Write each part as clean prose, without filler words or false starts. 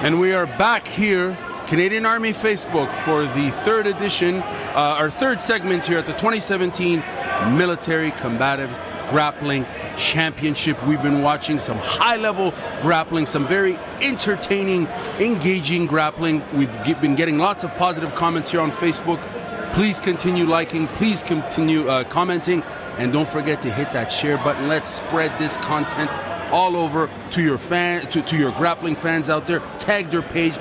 And we are back here, Canadian Army Facebook, for the third edition, our third segment here at the 2017 Military Combative Grappling Championship. We've been watching some high-level grappling, some very entertaining, engaging grappling. We've been getting lots of positive comments here on Facebook. Please continue liking, please continue commenting, and don't forget to hit that share button. Let's spread this content all over to your to your grappling fans out there. Tag their page,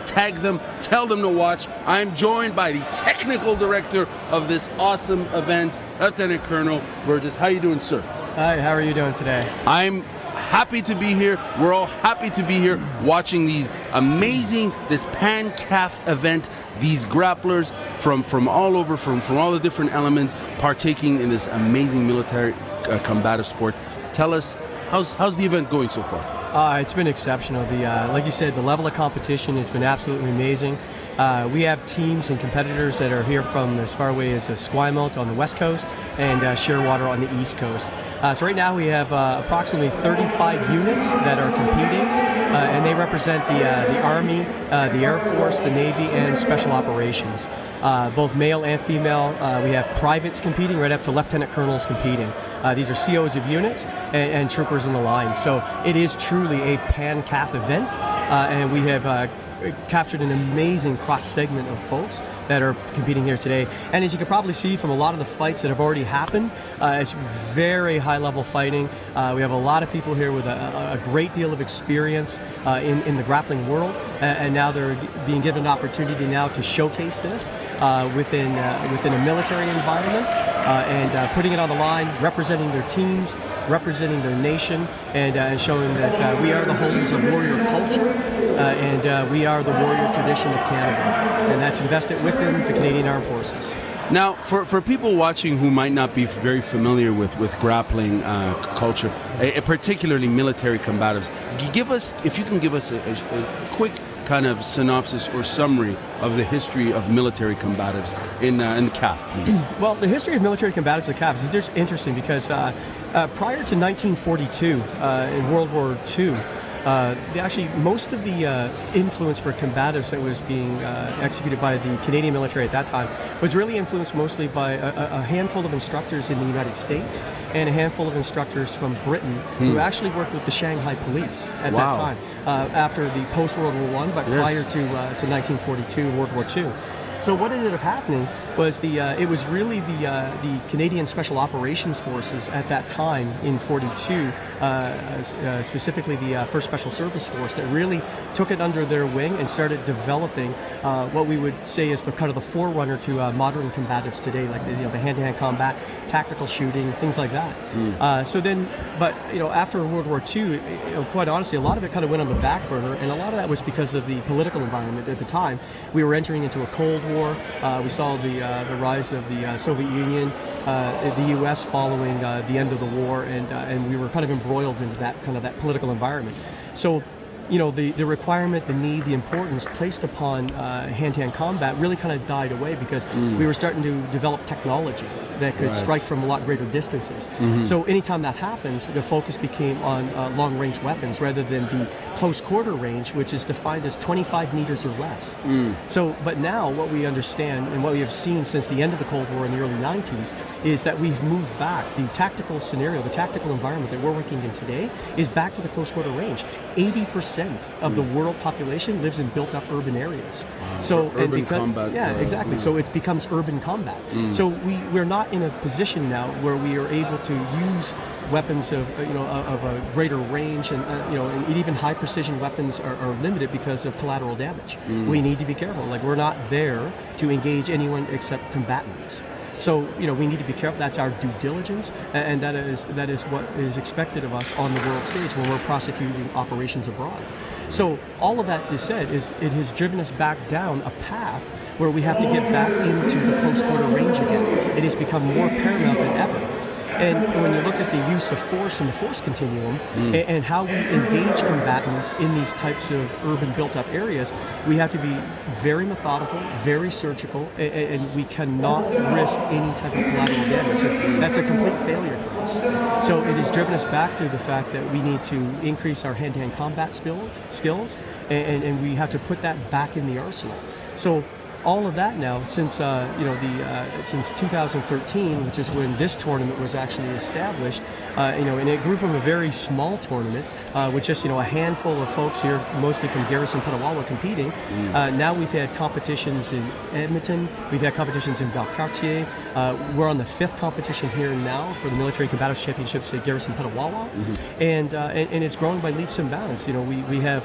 tag them, tell them to watch. I'm joined by the technical director of this awesome event, Lieutenant Colonel Burgess. How you doing, sir? Hi, how are you doing today? I'm happy to be here. We're all happy to be here watching these amazing, this pan-CAF event, these grapplers from all over, from all the different elements partaking in this amazing military combative sport. Tell us, how's the event going so far? It's been exceptional. Like you said, the level of competition has been absolutely amazing. We have teams and competitors that are here from as far away as Esquimalt on the west coast and Shearwater on the east coast. So right now we have approximately 35 units that are competing, and they represent the Army, the Air Force, the Navy, and Special Operations. Both male and female. We have privates competing right up to lieutenant colonels competing. These are COs of units and troopers in the line. So it is truly a pan-CAF event, and we have captured an amazing cross-segment of folks that are competing here today. And as you can probably see from a lot of the fights that have already happened, it's very high-level fighting. We have a lot of people here with a great deal of experience in the grappling world, and now they're being given an opportunity now to showcase this within a military environment, and putting it on the line, representing their teams, representing their nation, and showing that we are the holders of warrior culture, and we are the warrior tradition of Canada, and that's invested within the Canadian Armed Forces. Now, for people watching who might not be very familiar with grappling culture, particularly military combatives, if you can give us a quick kind of synopsis or summary of the history of military combatives in CAF, please. Well, the history of military combatives in CAF is just interesting because prior to 1942, in World War II, actually, most of the influence for combatives that was being executed by the Canadian military at that time was really influenced mostly by a handful of instructors in the United States and a handful of instructors from Britain who actually worked with the Shanghai police at that time, after the post-World War I, but prior to 1942, World War II. So what ended up happening was it was really the Canadian Special Operations Forces at that time in '42, specifically the 1st Special Service Force, that really took it under their wing and started developing what we would say is the kind of the forerunner to modern combatives today, like the hand-to-hand combat, tactical shooting, things like that. So then, but after World War II, quite honestly, a lot of it kind of went on the back burner, and a lot of that was because of the political environment at the time. We were entering into a Cold War. We saw the rise of the Soviet Union, the U.S. following the end of the war, and we were kind of embroiled into that political environment. So, the requirement, the need, the importance placed upon hand-to-hand combat really kind of died away because we were starting to develop technology that could strike from a lot greater distances. So anytime that happens, the focus became on long-range weapons rather than the close-quarter range, which is defined as 25 meters or less. So, but now what we understand and what we have seen since the end of the Cold War in the early 90s is that we've moved back. The tactical scenario, the tactical environment that we're working in today is back to the close-quarter range. 80% of the world population lives in built-up urban areas. So urban combat. Yeah, exactly. So it becomes urban combat. So we're not in a position now where we are able to use weapons of a greater range, and even high precision weapons are limited because of collateral damage. We need to be careful. Like, we're not there to engage anyone except combatants. So we need to be careful. That's our due diligence, and that is what is expected of us on the world stage when we're prosecuting operations abroad. So all of that said, it has driven us back down a path where we have to get back into the close quarter range again. It has become more paramount than ever. And when you look at the use of force and the force continuum and how we engage combatants in these types of urban built-up areas, we have to be very methodical, very surgical, and we cannot risk any type of collateral damage. That's a complete failure for us. So it has driven us back to the fact that we need to increase our hand-to-hand combat skills, and we have to put that back in the arsenal. So all of that now, since since 2013, which is when this tournament was actually established, and it grew from a very small tournament with just a handful of folks here, mostly from Garrison Petawawa, competing. Now we've had competitions in Edmonton, we've had competitions in Valcartier. We're on the 5th competition here now for the Military Combatives Championships at Garrison Petawawa, and it's growing by leaps and bounds. We have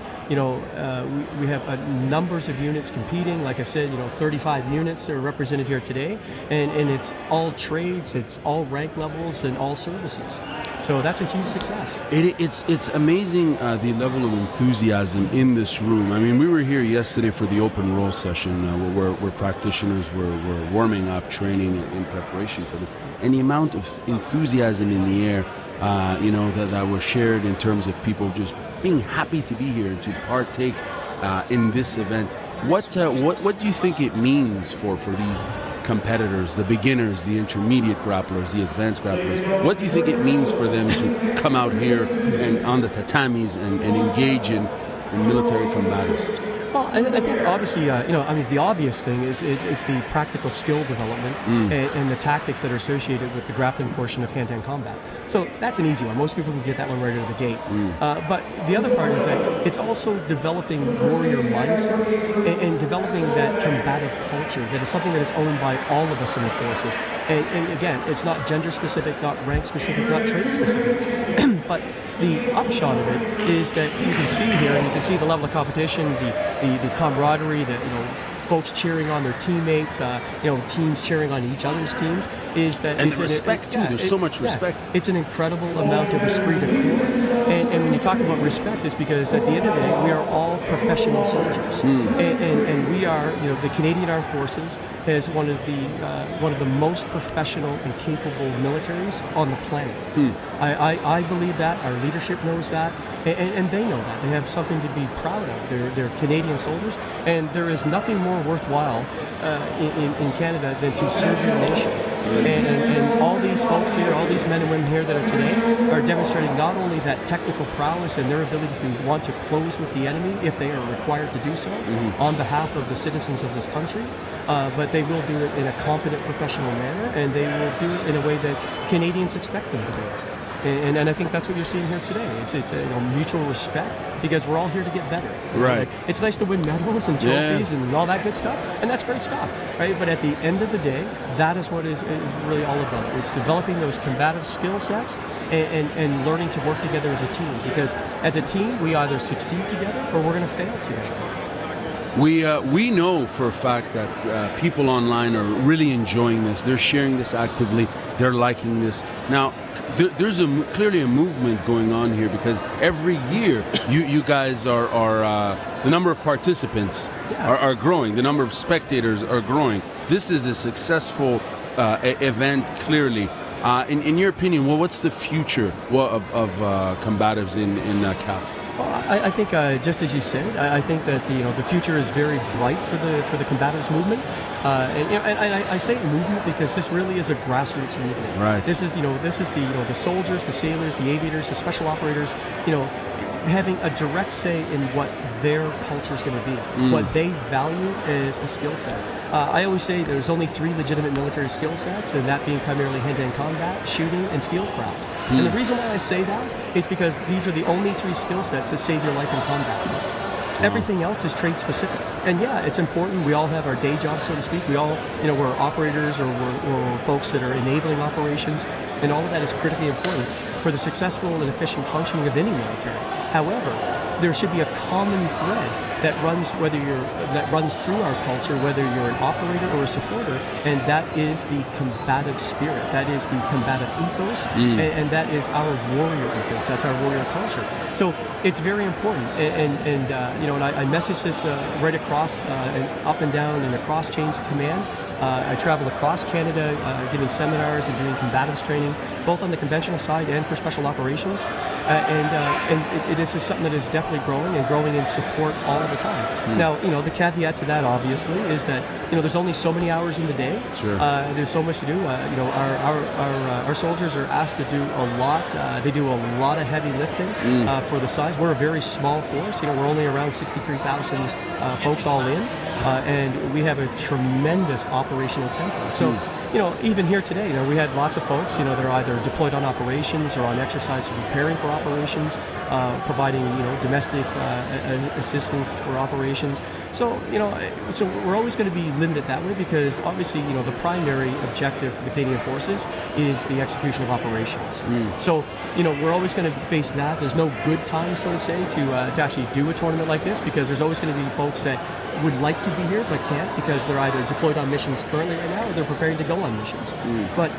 numbers of units competing. Like I said, 35 units are represented here today, and it's all trades, it's all rank levels, and all services. So that's a huge success. It's amazing the level of enthusiasm in this room. I mean, we were here yesterday for the open roll session where practitioners were warming up, training in preparation for this, and the amount of enthusiasm in the air, that was shared in terms of people just being happy to be here to partake in this event. What do you think it means for these competitors, the beginners, the intermediate grapplers, the advanced grapplers? What do you think it means for them to come out here and on the tatamis and engage in military combatives? Well, I think obviously, the obvious thing is it's the practical skill development and the tactics that are associated with the grappling portion of hand-to-hand combat. So that's an easy one. Most people can get that one right out of the gate. But the other part is that it's also developing warrior mindset and developing that combative culture that is something that is owned by all of us in the forces. And again, it's not gender specific, not rank specific, not trade specific. But the upshot of it is that you can see here, and you can see the level of competition, the camaraderie, folks cheering on their teammates, teams cheering on each other's teams, is that... And the respect, too. There's so much respect. It's an incredible amount of esprit de corps. And when you talk about respect, it's because at the end of the day, we are all professional soldiers. And we are, the Canadian Armed Forces is one of the most professional and capable militaries on the planet. I believe that. Our leadership knows that. And they know that. They have something to be proud of. They're Canadian soldiers, and there is nothing more worthwhile in Canada than to serve your nation. And all these folks here, all these men and women here that are today, are demonstrating not only that technical prowess and their ability to want to close with the enemy if they are required to do so on behalf of the citizens of this country, but they will do it in a competent, professional manner, and they will do it in a way that Canadians expect them to do it. And I think that's what you're seeing here today. It's mutual respect, because we're all here to get better. Right. It's nice to win medals and trophies and all that good stuff, and that's great stuff, right? But at the end of the day, that is what is really all about. It's developing those combative skill sets and learning to work together as a team, because as a team, we either succeed together or we're going to fail together. We know for a fact that people online are really enjoying this. They're sharing this actively. They're liking this. Now, there's clearly a movement going on here, because every year you guys are the number of participants are growing. The number of spectators are growing. This is a successful event, clearly. In your opinion, what's the future of combatives in CAF? Well, I think, just as you said, I think that the future is very bright for the combatives movement. And I say movement because this really is a grassroots movement. Right. This is the soldiers, the sailors, the aviators, the special operators, having a direct say in what their culture is going to be, what they value as a skill set. I always say there's only 3 legitimate military skill sets, and that being primarily hand-to-hand combat, shooting, and fieldcraft. And the reason why I say that is because these are the only 3 skill sets that save your life in combat. Everything else is trade specific. And yeah, it's important. We all have our day job, so to speak. We all, we're operators, or we're folks that are enabling operations, and all of that is critically important for the successful and efficient functioning of any military. However, there should be a common thread that runs through our culture, whether you're an operator or a supporter, and that is the combative spirit. That is the combative ethos, and that is our warrior ethos. That's our warrior culture. So it's very important, and I message this right across and up and down and across chains of command. I travel across Canada giving seminars and doing combatives training. both on the conventional side and for special operations. And it is just something that is definitely growing in support all the time. Now, the caveat to that obviously is that there's only so many hours in the day. Sure. There's so much to do. Our soldiers are asked to do a lot. They do a lot of heavy lifting for the size. We're a very small force. We're only around 63,000 folks all in, and we have a tremendous operational tempo. So, even here today, we had lots of folks. They're either deployed on operations or on exercise or preparing for operations, providing domestic assistance for operations. So so we're always going to be limited that way because obviously the primary objective for the Canadian Forces is the execution of operations. So we're always going to face that. There's no good time, so to say, to actually do a tournament like this because there's always going to be folks that would like to be here but can't because they're either deployed on missions currently right now or they're preparing to go on missions. But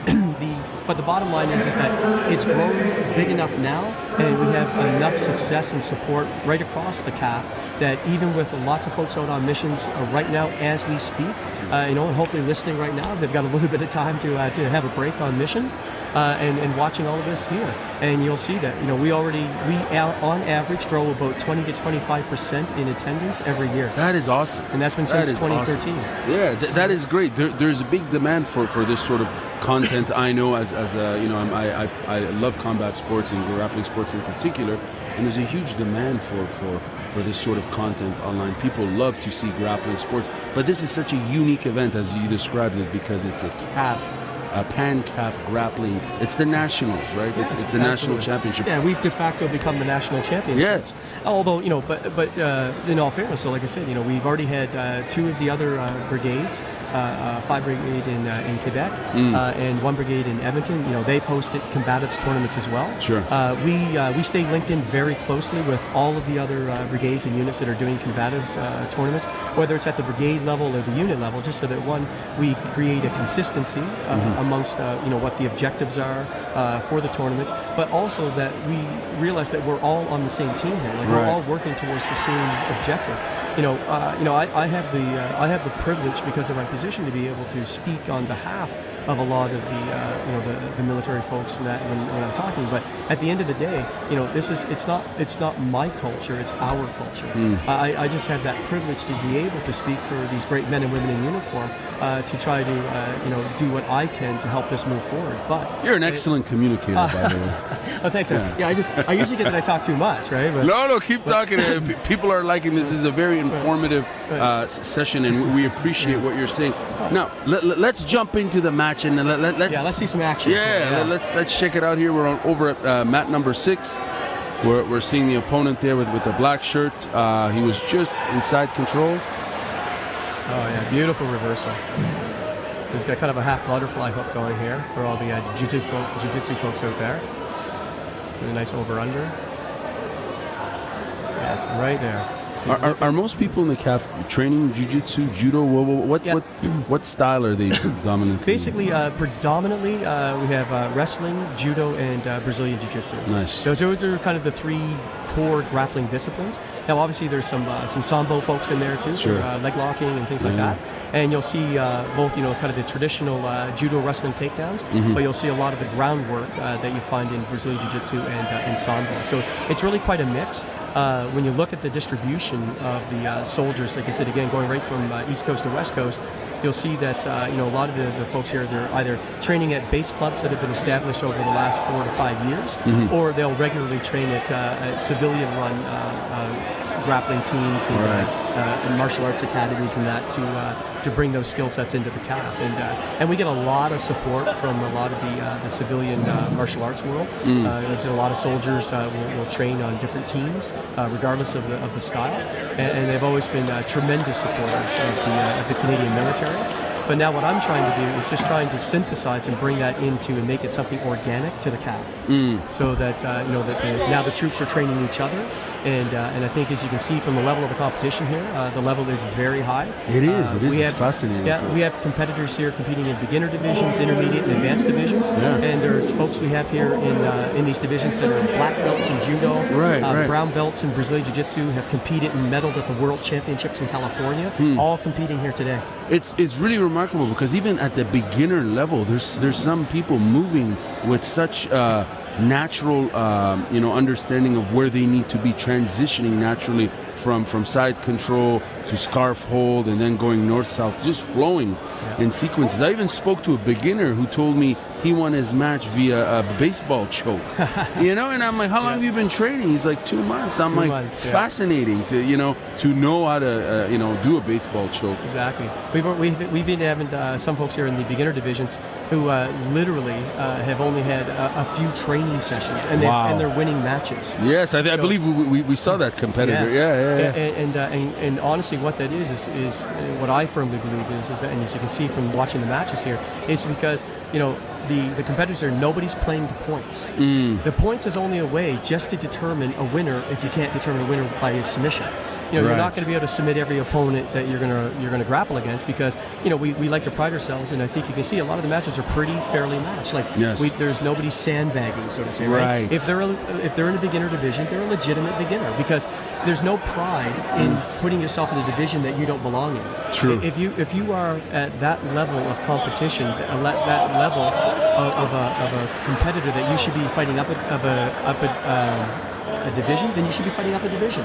the bottom line is that it's grown big enough now, and we have enough success and support right across the CAF that even with lots of folks out on missions right now as we speak, and hopefully listening right now, they've got a little bit of time to have a break on mission. And watching all of this here, and you'll see that we on average grow about 20 to 25% in attendance every year. That is awesome, and that's been since 2013. Awesome. Yeah, that is great. There's a big demand for this sort of content. I know as I love combat sports and grappling sports in particular, and there's a huge demand for this sort of content online. People love to see grappling sports, but this is such a unique event as you described it because it's a pan-CAF grappling. It's the nationals, right? Yes, it's the national championship. Yeah, we've de facto become the national champions. Yes. Although, but in all fairness, so like I said, we've already had two of the other brigades, 5 Brigade in Quebec and 1 Brigade in Edmonton. They've hosted combatives tournaments as well. Sure. We stay linked in very closely with all of the other brigades and units that are doing combatives tournaments, whether it's at the brigade level or the unit level, just so that we create a consistency amongst what the objectives are for the tournament, but also that we realize that we're all on the same team here. Like we're all working towards the same objective. I have the privilege because of my position to be able to speak on behalf of a lot of the military folks and that when I'm talking. But at the end of the day, it's not my culture, it's our culture. I just have that privilege to be able to speak for these great men and women in uniform to try to do what I can to help this move forward. But you're an excellent communicator, by the way. Oh, thanks. Yeah, I usually get that I talk too much, right? But, no, keep talking. People are liking this. This is a very informative session, and we appreciate what you're saying. Now, let's jump into the match, and let's see some action. Yeah, let's check it out here. We're over at mat number 6. We're seeing the opponent there with the black shirt. He was just inside control. Oh yeah, beautiful reversal. He's got kind of a half butterfly hook going here for all the jiu-jitsu folks out there. With a nice over-under. Yes, right there. So are most people in the CAF training jiu-jitsu, judo? What style are they dominantly? Basically, predominantly, we have wrestling, judo, and Brazilian jiu-jitsu. Nice. Those are kind of the 3 core grappling disciplines. Now, obviously, there's some sambo folks in there too, sure. for leg locking and things like that. And you'll see both, kind of the traditional judo wrestling takedowns, but you'll see a lot of the groundwork that you find in Brazilian jiu-jitsu and sambo. So it's really quite a mix. When you look at the distribution of the soldiers, like I said, again, going right from East Coast to West Coast, you'll see that a lot of the folks here, they're either training at base clubs that have been established over the last 4 to 5 years, or they'll regularly train at civilian-run grappling teams and martial arts academies and that to bring those skill sets into the CAF. And we get a lot of support from a lot of the civilian martial arts world. Like I said, a lot of soldiers will train on different teams, regardless of the style. And they've always been tremendous supporters of the Canadian military. But now what I'm trying to do is just trying to synthesize and bring that into and make it something organic to the CAF, so that now the troops are training each other, and I think as you can see from the level of the competition here, the level is very high. It is. It's fascinating. Yeah, we have competitors here competing in beginner divisions, intermediate, and advanced divisions, and there's folks we have here in these divisions that are black belts in judo, brown belts in Brazilian Jiu-Jitsu, have competed and medaled at the World Championships in California, all competing here today. It's really remarkable because even at the beginner level, there's some people moving with such natural, understanding of where they need to be, transitioning naturally from side control to scarf hold and then going north-south, just flowing in sequences. I even spoke to a beginner who told me he won his match via a baseball choke. And I'm like, how long have you been training? He's like, 2 months. I'm fascinating to know how to, do a baseball choke. Exactly. We've been having some folks here in the beginner divisions who literally have only had a few training sessions, and they're winning matches. Yes, I believe we saw that competitor. Yes. And honestly, what that is what I firmly believe is that, and as you can see from watching the matches here, is because the competitors are nobody's playing to points. The points is only a way just to determine a winner if you can't determine a winner by a submission. You're not going to be able to submit every opponent that you're going to grapple against because we like to pride ourselves, and I think you can see a lot of the matches are pretty fairly matched. There's nobody sandbagging, so to say. Right? If they're in a beginner division, they're a legitimate beginner because there's no pride in putting yourself in a division that you don't belong in. True. If you are at that level of competition, that level of a competitor that you should be fighting up a division, then you should be fighting up a division.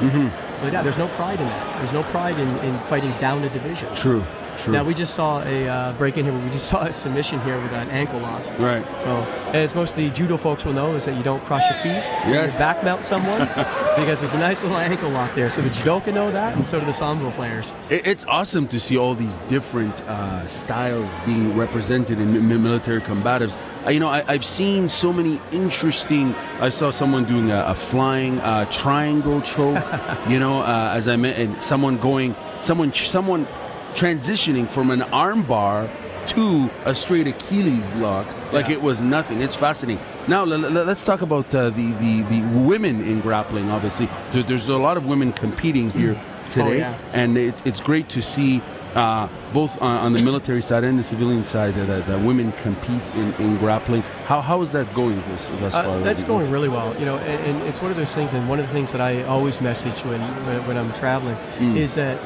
So there's no pride in that. There's no pride in fighting down a division. True. Now we just saw a break in here. We just saw a submission here with an ankle lock. Right. So as most of the judo folks will know, is that you don't cross your feet when you back mount someone because there's a nice little ankle lock there. So the judoka know that, and so do the sambo players. It's awesome to see all these different styles being represented in military combatives. I've seen so many interesting. I saw someone doing a flying triangle choke. As I mentioned, someone transitioning from an armbar to a straight Achilles lock like it was nothing. It's fascinating. Now let's talk about the women in grappling. Obviously, there's a lot of women competing here today, and it's great to see both on the military side and the civilian side that women compete in grappling. How is that going thus far? That's going really well. And it's one of those things, and one of the things that I always message when I'm traveling is that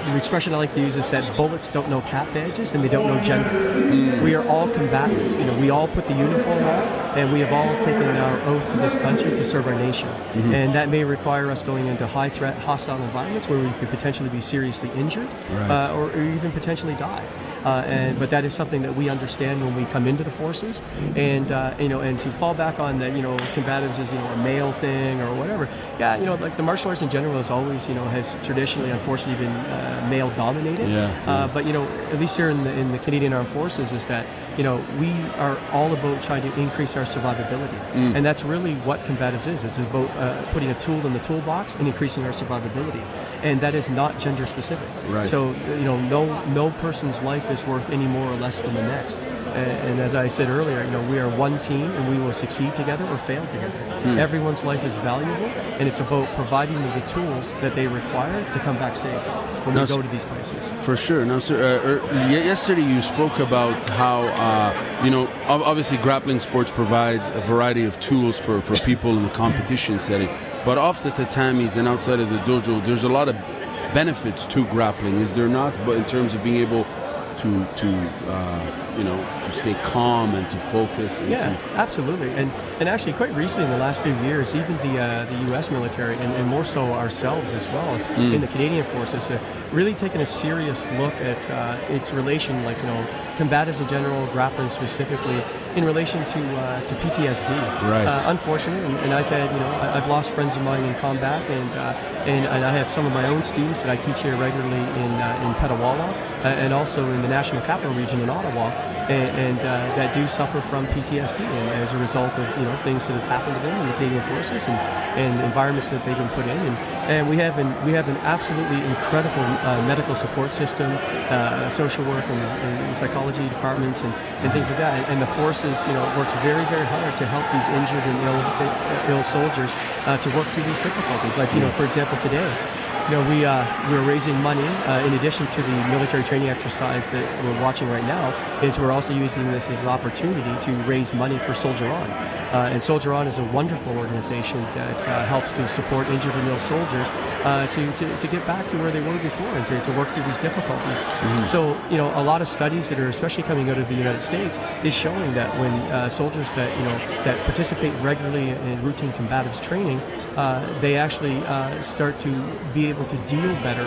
the expression I like to use is that bullets don't know cap badges and they don't know gender. We are all combatants. We all put the uniform on, and we have all taken our oath to this country to serve our nation. And that may require us going into high threat, hostile environments where we could potentially be seriously injured or even potentially die. But that is something that we understand when we come into the forces, and to fall back on that, combatives is a male thing or whatever. Like the martial arts in general is always has traditionally, unfortunately, been male dominated. But at least here in the Canadian Armed Forces is that we are all about trying to increase our survivability, and that's really what combatives is. It's about putting a tool in the toolbox and increasing our survivability, and that is not gender specific. Right. So no person's life is worth any more or less than the next. And as I said earlier, we are one team, and we will succeed together or fail together. Everyone's life is valuable, and it's about providing them the tools that they require to come back safe when we go to these places. For sure. Now, sir, yesterday you spoke about how, obviously grappling sports provides a variety of tools for people in the competition setting, but off the tatamis and outside of the dojo, there's a lot of benefits to grappling, is there not? But in terms of being able to stay calm and to focus. Absolutely. And actually, quite recently, in the last few years, even the U.S. military and more so ourselves as well in the Canadian forces, really taken a serious look at its relation, combatives in general, grappling specifically, in relation to PTSD. Right. Unfortunately, and I've lost friends of mine in combat, and I have some of my own students that I teach here regularly in Petawawa, and also in the National Capital Region in Ottawa, and that do suffer from PTSD, and as a result of things that have happened to them in the Canadian Forces and environments that they've been put in, and we have an absolutely incredible medical support system, social work and psychology departments and things like that, and the forces works very, very hard to help these injured and ill soldiers to work through these difficulties. For example, today we're raising money in addition to the military training exercise that we're watching right now. Is we're also using this as an opportunity to raise money for Soldier On, and Soldier On is a wonderful organization that helps to support injured and ill soldiers to get back to where they were before and to work through these difficulties. So a lot of studies that are especially coming out of the United States is showing that when soldiers that participate regularly in routine combatives training, they actually start to be able to deal better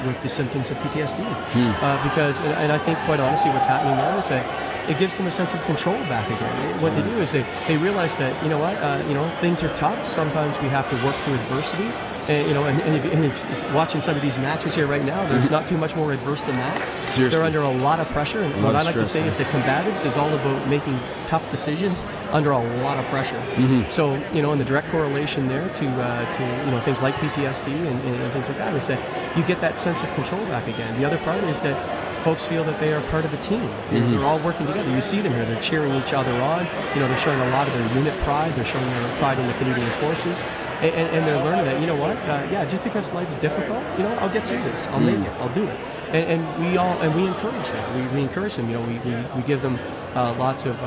with the symptoms of PTSD. Because, and I think quite honestly what's happening there is that it gives them a sense of control back again. What they do is they realize that, things are tough. Sometimes we have to work through adversity. And if watching some of these matches here right now, there's not too much more adverse than that. Seriously. They're under a lot of pressure. And what I like to say is that combatives is all about making tough decisions under a lot of pressure. So, and the direct correlation there to things like PTSD and things like that is that you get that sense of control back again. The other part is that folks feel that they are part of a team. They're all working together. You see them here. They're cheering each other on. They're showing a lot of their unit pride. They're showing their pride in the Canadian Forces. And they're learning that, just because life is difficult, I'll get through this. I'll make it. I'll do it. And we encourage that. We encourage them. We give them lots of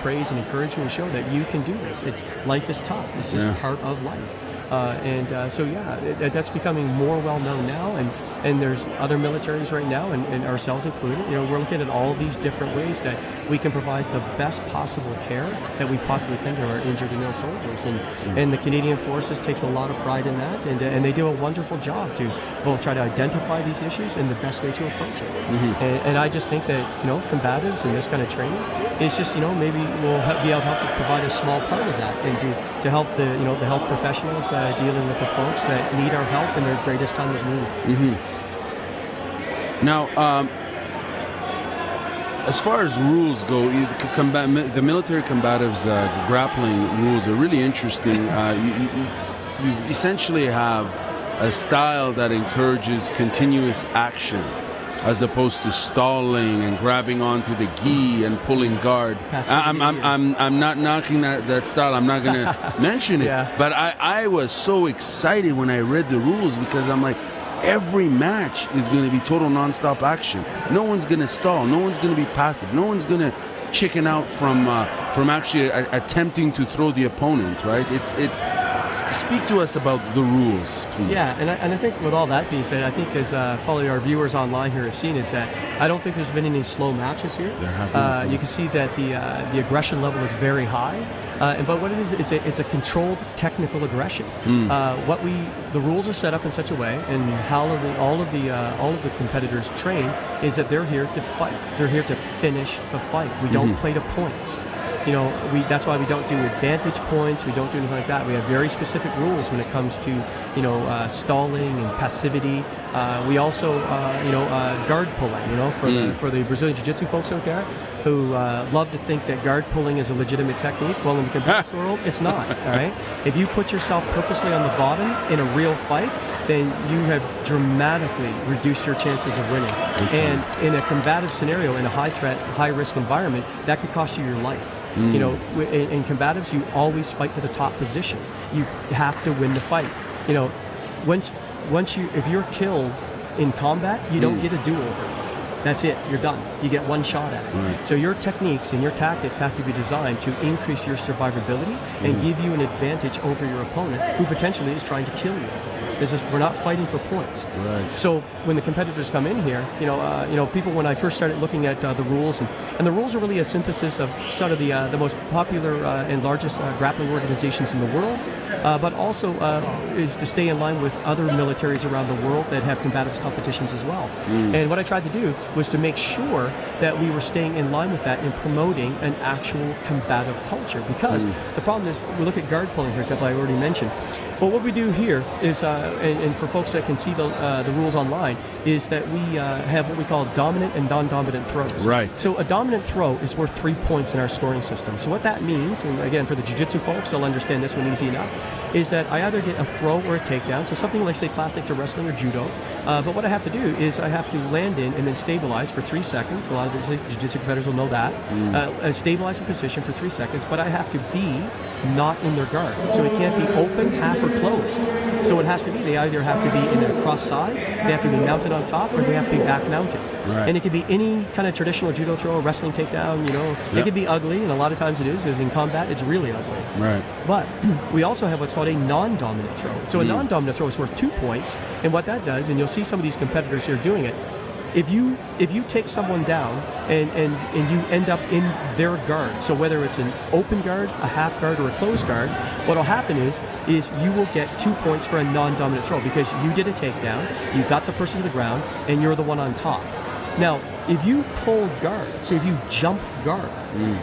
praise and encouragement and show that you can do this. Life is tough. It's just part of life. That's becoming more well known now, and there's other militaries right now, and ourselves included. We're looking at all these different ways that we can provide the best possible care that we possibly can to our injured and ill soldiers, and the Canadian Forces takes a lot of pride in that, and they do a wonderful job to both try to identify these issues and the best way to approach it. And I just think that combatives and this kind of training is just maybe we'll be able to help provide a small part of that, and to help the health professionals dealing with the folks that need our help in their greatest time of need. Now, as far as rules go, the military combatives grappling rules are really interesting. You essentially have a style that encourages continuous action, as opposed to stalling and grabbing onto the gi and pulling guard. I'm not knocking that style. I'm not going to mention it. But I was so excited when I read the rules, because I'm like, every match is going to be total nonstop action. No one's going to stall. No one's going to be passive. No one's going to chicken out from actually attempting to throw the opponent. Right? It's. Speak to us about the rules, please. Yeah, and I think with all that being said, I think as probably our viewers online here have seen, is that I don't think there's been any slow matches here. There hasn't. You can see that the aggression level is very high, but what it is, it's a controlled technical aggression. The rules are set up in such a way, and how all of the competitors train is that they're here to fight. They're here to finish the fight. We don't play to points. That's why we don't do advantage points. We don't do anything like that. We have very specific rules when it comes to, stalling and passivity. We also, guard pulling. For the Brazilian Jiu-Jitsu folks out there who love to think that guard pulling is a legitimate technique. Well, in the combatives world, it's not. All right. If you put yourself purposely on the bottom in a real fight, then you have dramatically reduced your chances of winning. And in a combative scenario, in a high-threat, high-risk environment, that could cost you your life. In combatives, you always fight to the top position. You have to win the fight. If you're killed in combat, you don't get a do-over. That's it. You're done. You get one shot at it. Right. So your techniques and your tactics have to be designed to increase your survivability and give you an advantage over your opponent, who potentially is trying to kill you. We're not fighting for points. Right. So when the competitors come in here, people, when I first started looking at the rules, and the rules are really a synthesis of sort of the most popular and largest grappling organizations in the world, but also is to stay in line with other militaries around the world that have combatives competitions as well. And what I tried to do was to make sure that we were staying in line with that and promoting an actual combative culture. Because the problem is, we look at guard pulling, for example, I already mentioned. But what we do here is, and for folks that can see the rules online, is that we have what we call dominant and non-dominant throws. Right. So a dominant throw is worth 3 points in our scoring system. So what that means, and again, for the jiu-jitsu folks, they'll understand this one easy enough, is that I either get a throw or a takedown, so something like, say, classic to wrestling or judo. But what I have to do is I have to land in and then stabilize for 3 seconds. A lot of the jiu-jitsu competitors will know that. Stabilize in position for 3 seconds, but I have to be not in their guard. So it can't be open, half, or closed. So it has to be, they either have to be in a cross side, they have to be mounted on top, or they have to be back mounted. Right. And it could be any kind of traditional judo throw, wrestling takedown, It could be ugly, and a lot of times it is, because in combat it's really ugly. Right. But we also have what's called a non-dominant throw. So a non-dominant throw is worth 2 points, and what that does, and you'll see some of these competitors here doing it, if you take someone down and you end up in their guard, so whether it's an open guard, a half guard, or a closed guard, what'll happen is you will get 2 points for a non-dominant throw because you did a takedown, you got the person to the ground, and you're the one on top. Now, if you pull guard, so if you jump guard,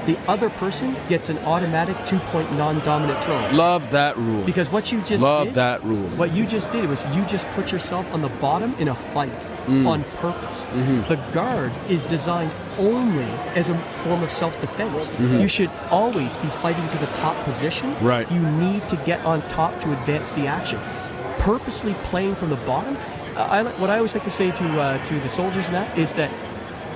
the other person gets an automatic 2-point non-dominant throw. Love that rule. Because what you just Love that rule. What you just did was you just put yourself on the bottom in a fight on purpose. The guard is designed only as a form of self-defense. You should always be fighting to the top position. Right. You need to get on top to advance the action. Purposely playing from the bottom, what I always like to say to the soldiers in that is that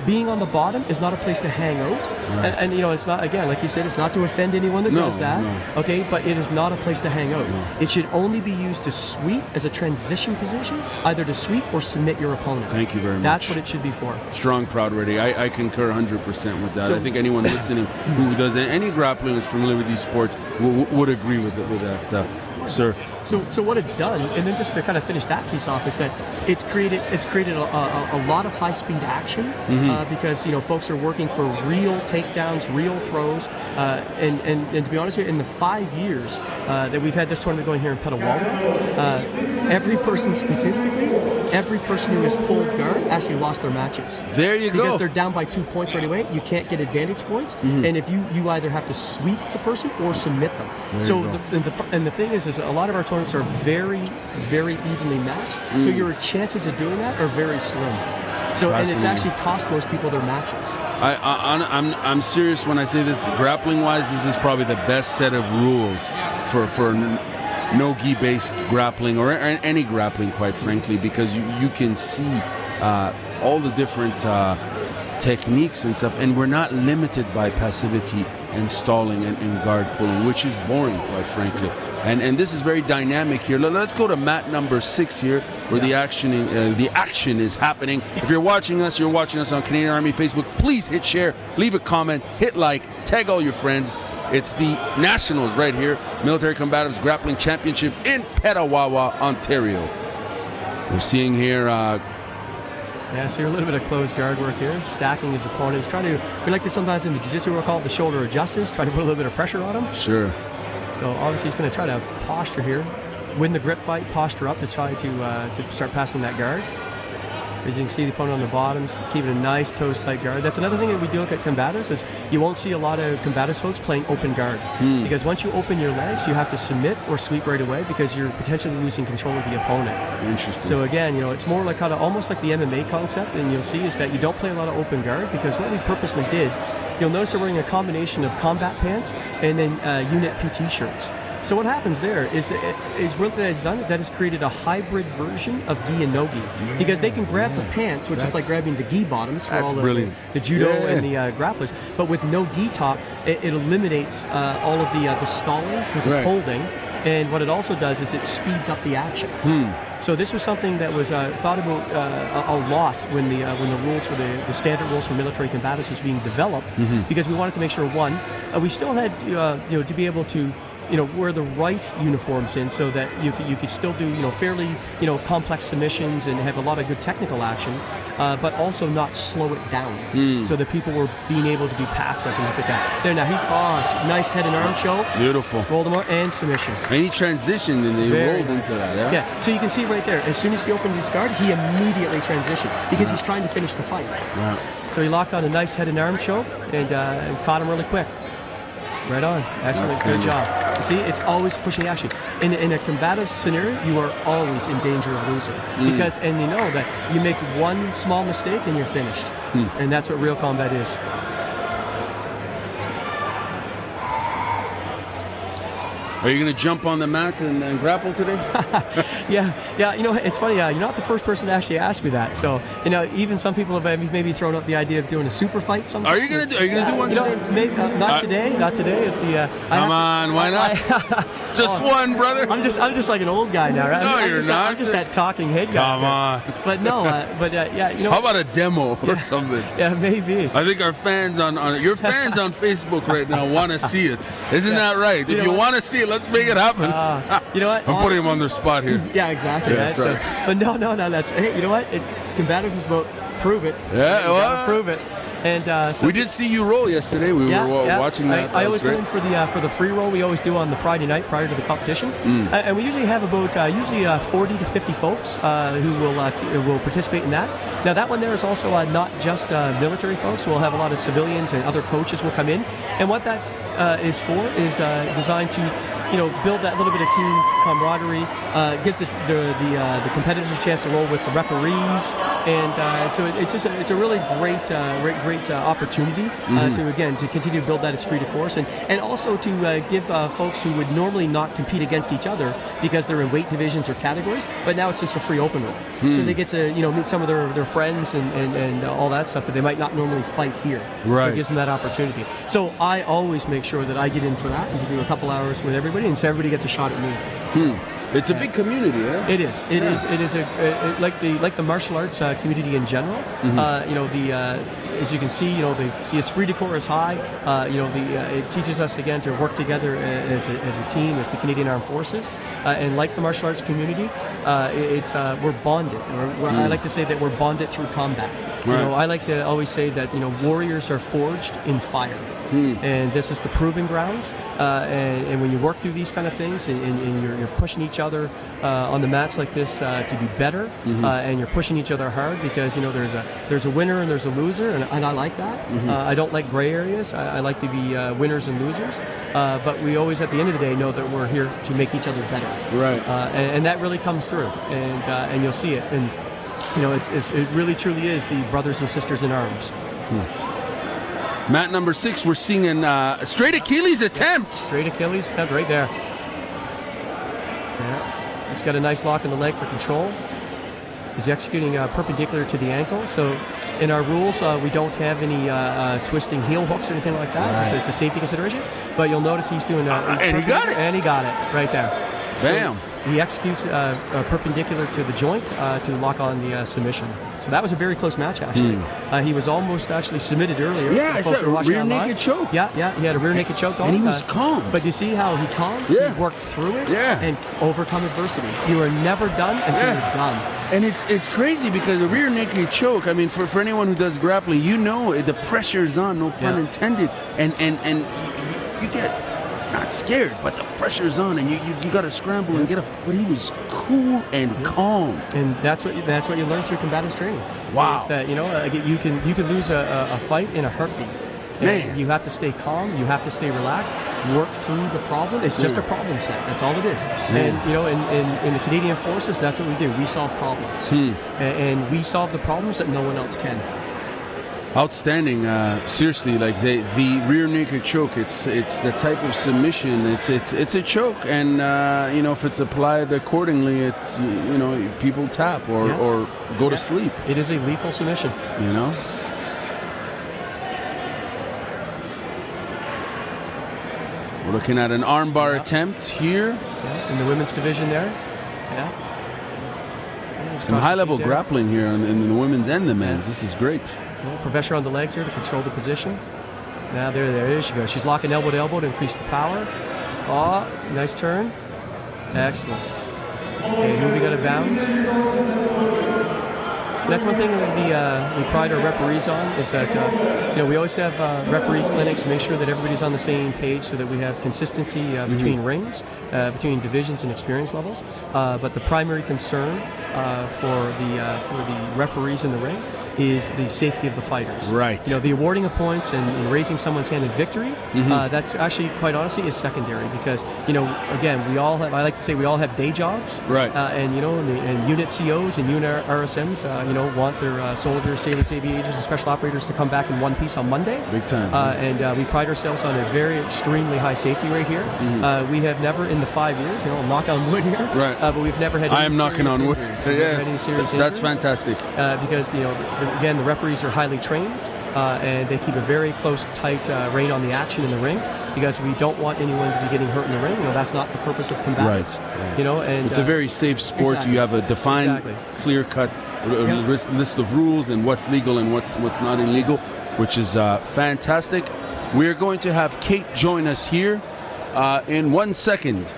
being on the bottom is not a place to hang out. Right. And it's not, again, like you said, it's not to offend anyone that does that. No. Okay, but it is not a place to hang out. No. It should only be used to sweep as a transition position, either to sweep or submit your opponent. Thank you very much. That's what it should be for. Strong, proud, ready. I concur 100% with that. So, I think anyone listening who does any grappling is familiar with these sports would agree with that. Sir. So what it's done, and then just to kind of finish that piece off, is that it's created a lot of high-speed action because folks are working for real takedowns, real throws, and to be honest with you, in the 5 years that we've had this tournament going here in Petawawa, every person who has pulled guard actually lost their matches. There you go. Because they're down by 2 points right away. You can't get advantage points, and if you either have to sweep the person or submit them. The thing is a lot of our tournaments are very, very evenly matched. So your chances of doing that are very slim. So, and it's actually cost most people their matches. I'm serious when I say this. Grappling-wise, this is probably the best set of rules for no-gi-based grappling or any grappling, quite frankly, because you can see all the different techniques and stuff, and we're not limited by passivity and stalling and guard pulling, which is boring, quite frankly. And this is very dynamic here. Let's go to mat number 6 here, where the action is happening. If you're watching us on Canadian Army Facebook, please hit share, leave a comment, hit like, tag all your friends. It's the Nationals right here, Military Combatives Grappling Championship in Petawawa, Ontario. We're seeing here so a little bit of closed guard work here, stacking his opponent. He's we like to sometimes in the jiu-jitsu we'll call it the shoulder of justice, trying to put a little bit of pressure on him. Sure. So obviously he's going to try to posture here, win the grip fight, posture up to try to start passing that guard. As you can see, the opponent on the bottoms, keeping a nice toes-tight guard. That's another thing that we do look at combatives is you won't see a lot of combatives folks playing open guard. Because once you open your legs, you have to submit or sweep right away because you're potentially losing control of the opponent. Interesting. So again, it's more like almost like the MMA concept, and you'll see is that you don't play a lot of open guard because what we purposely did, you'll notice they're wearing a combination of combat pants and then unit PT shirts. So what happens there is what that's done, that has created a hybrid version of gi and no-gi. Because they can grab the pants, which is like grabbing the gi bottoms for all the judo and the grapplers. But with no gi top, it eliminates all of the stalling because of holding. And what it also does is it speeds up the action. So this was something that was thought about a lot when the rules for the standard rules for military combatives was being developed, because we wanted to make sure we still had to be able to wear the right uniforms in so that you could still do fairly complex submissions and have a lot of good technical action, but also not slow it down so that people were being able to be passive and things like that. There now he's nice head and arm choke. Beautiful. Rolled him out and submission. And he transitioned and he rolled into that. Yeah. So you can see right there, as soon as he opened his guard, he immediately transitioned because he's trying to finish the fight. Right. So he locked on a nice head and arm choke and caught him really quick. Right on. Excellent. Good job. See, it's always pushing action. In a combative scenario, you are always in danger of losing. And you know that you make one small mistake and you're finished. And that's what real combat is. Are you going to jump on the mat and grapple today? Yeah. You know, it's funny. You're not the first person to actually ask me that. So, you know, even some people have maybe thrown up the idea of doing a super fight sometime. Are you going to do one you today? know, maybe, not today. Not today. It's the. Come on, why not? Just one, brother. I'm just like an old guy now, right? No, you're not. I'm just that talking head guy. Come on. But no, yeah, you know. How about a demo or something? Yeah, maybe. I think our fans on your fans on Facebook right now want to see it. Isn't that right? If you want to see it, let's make it happen. You know what? I'm putting him on the spot here. Yeah, exactly. Yeah, right? sorry. But no. That's hey. You know what? It's Combatives is about prove it. Yeah, you gotta prove it. And so we did see you roll yesterday. We were watching that. I always go in for the free roll. We always do on the Friday night prior to the competition, and we usually have about 40 to 50 folks who will participate in that. Now that one there is also not just military folks. We'll have a lot of civilians and other coaches will come in, and what that is for is designed to build that little bit of team camaraderie, gives the competitors a chance to roll with the referees, and so it's a really great opportunity to continue to build that esprit de corps, and also to give folks who would normally not compete against each other because they're in weight divisions or categories, but now it's just a free open roll, so they get to meet some of their friends and all that stuff that they might not normally fight here. Right. So it gives them that opportunity. So I always make sure that I get in for that and to do a couple hours with everybody, and so everybody gets a shot at me. So, it's a big community, eh? It is. It is like the martial arts community in general. As you can see, the esprit de corps is high. It teaches us again to work together as a team, as the Canadian Armed Forces, and like the martial arts community, we're bonded. I like to say that we're bonded through combat. Right. I like to always say that warriors are forged in fire. And this is the proving grounds, and when you work through these kind of things and you're pushing each other on the mats like this to be better, and you're pushing each other hard because there's a winner and there's a loser, and I like that. I don't like gray areas. I like to be winners and losers, but we always at the end of the day know that we're here to make each other better. Right. And that really comes through, and you'll see it, and it really truly is the brothers and sisters in arms. Mat number 6, we're seeing a straight Achilles attempt. Straight Achilles attempt right there. Yeah. It's got a nice lock in the leg for control. He's executing perpendicular to the ankle. So in our rules, we don't have any twisting heel hooks or anything like that. Right. It's a safety consideration. But you'll notice he's doing and he got it. And he got it right there. Bam. So he executes perpendicular to the joint to lock on the submission. So that was a very close match, actually. He was almost actually submitted earlier. Yeah, I said rear naked choke. Yeah, he had a rear naked choke going. And he was calm. But you see how he calmed? Yeah. He worked through it Yeah. and overcome adversity. You are never done until you're done. And it's crazy because the rear naked choke, I mean, for anyone who does grappling, the pressure is on, no pun intended. And you get not scared, but the pressure's on, and you got to scramble and get up. But he was cool and calm. And that's what you learn through combatives training. Wow. Is that you can lose a fight in a heartbeat. Man. You have to stay calm. You have to stay relaxed. Work through the problem. It's just a problem set. That's all it is. Man. And in the Canadian Forces, that's what we do. We solve problems, and we solve the problems that no one else can. Outstanding. Seriously, like the rear naked choke. It's the type of submission. It's a choke, and if it's applied accordingly, it's people tap or go to sleep. It is a lethal submission. We're looking at an armbar attempt here. In the women's division there. Yeah. Some high-level grappling here in the women's and the men's. This is great. Pressure on the legs here to control the position. Now there she goes. She's locking elbow to elbow to increase the power. Oh, nice turn. Excellent. Okay, moving out of bounds. And that's one thing that we pride our referees on is that we always have referee clinics, make sure that everybody's on the same page so that we have consistency between rings, between divisions and experience levels. But the primary concern for the referees in the ring is the safety of the fighters. Right. The awarding of points and raising someone's hand in victory, that's actually, quite honestly, is secondary because, again, I like to say we all have day jobs. Right. And unit COs and unit RSMs, want their soldiers, sailors, aviators, and special operators to come back in one piece on Monday. Big time. And we pride ourselves on a very extremely high safety rate here. We have never in the 5 years, knock on wood here, right. But we've never had any I am knocking on wood. That's fantastic. Because, again, the referees are highly trained, and they keep a very close, tight rein on the action in the ring because we don't want anyone to be getting hurt in the ring. That's not the purpose of combatives. Right. And it's a very safe sport. Exactly. You have a defined, clear-cut list of rules and what's legal and what's not illegal, which is fantastic. We're going to have Kate join us here in 1 second.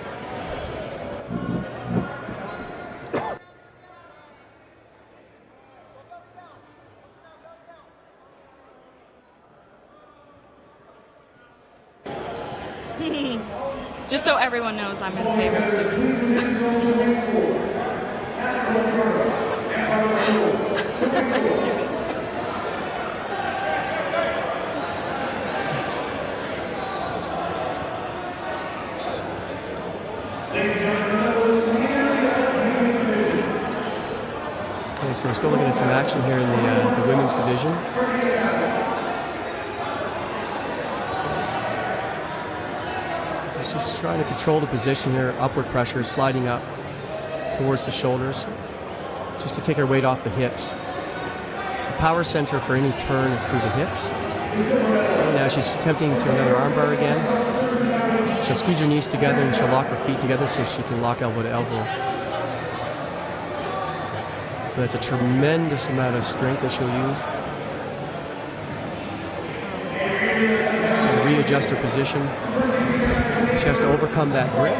Just so everyone knows, I'm his favorite student. Okay, so we're still looking at some action here in the women's division. Just trying to control the position here, upward pressure, sliding up towards the shoulders, just to take her weight off the hips. The power center for any turn is through the hips. And now she's attempting to another armbar again. She'll squeeze her knees together and she'll lock her feet together so she can lock elbow to elbow. So that's a tremendous amount of strength that she'll use. She'll readjust her position. She has to overcome that grip.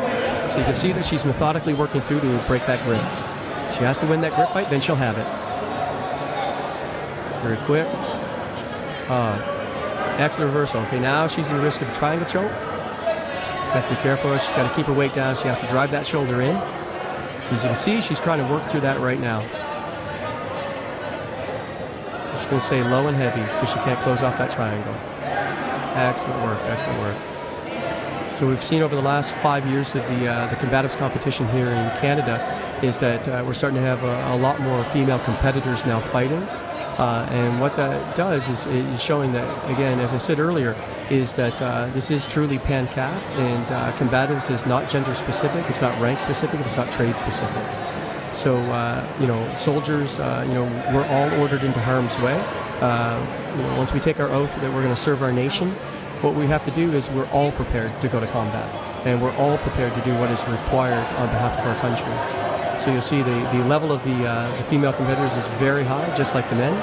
So you can see that she's methodically working through to break that grip. She has to win that grip fight, then she'll have it. Very quick. Excellent reversal. Okay, now she's in risk of a triangle choke. She has to be careful. She's got to keep her weight down. She has to drive that shoulder in. So as you can see, she's trying to work through that right now. So she's going to stay low and heavy so she can't close off that triangle. Excellent work, excellent work. So we've seen over the last 5 years of the combatives competition here in Canada is that we're starting to have a lot more female competitors now fighting. And what that does is showing that, again, as I said earlier, is that this is truly pan-CAF, and combatives is not gender-specific, it's not rank-specific, it's not trade-specific. So, soldiers, we're all ordered into harm's way. Once we take our oath that we're going to serve our nation, what we have to do is we're all prepared to go to combat, and we're all prepared to do what is required on behalf of our country. So you'll see the level of the female competitors is very high, just like the men,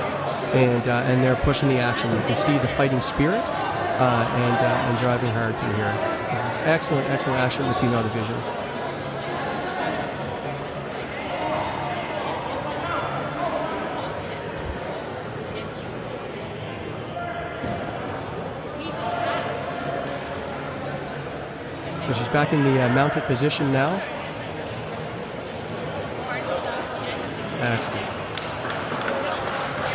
and they're pushing the action. You can see the fighting spirit and driving hard through here. This is excellent action in the female division. So she's back in the mounted position now. Excellent.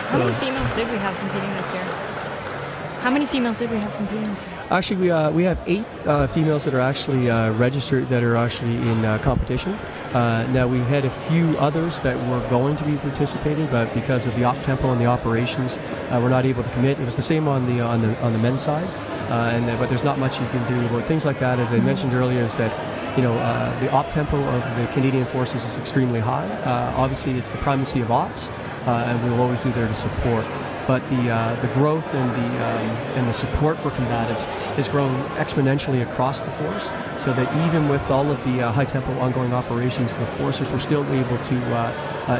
How many females did we have competing this year? Actually, we have 8 females that are actually registered, that are actually in competition. Now, we had a few others that were going to be participating, but because of the op tempo and the operations, we're not able to commit. It was the same on the men's side, but there's not much you can do about things like that. As I mentioned earlier, is that the op tempo of the Canadian Forces is extremely high. Obviously, it's the primacy of ops, and we'll always be there to support. But the growth and the support for combatives has grown exponentially across the force, so that even with all of the high tempo ongoing operations, the forces were still able to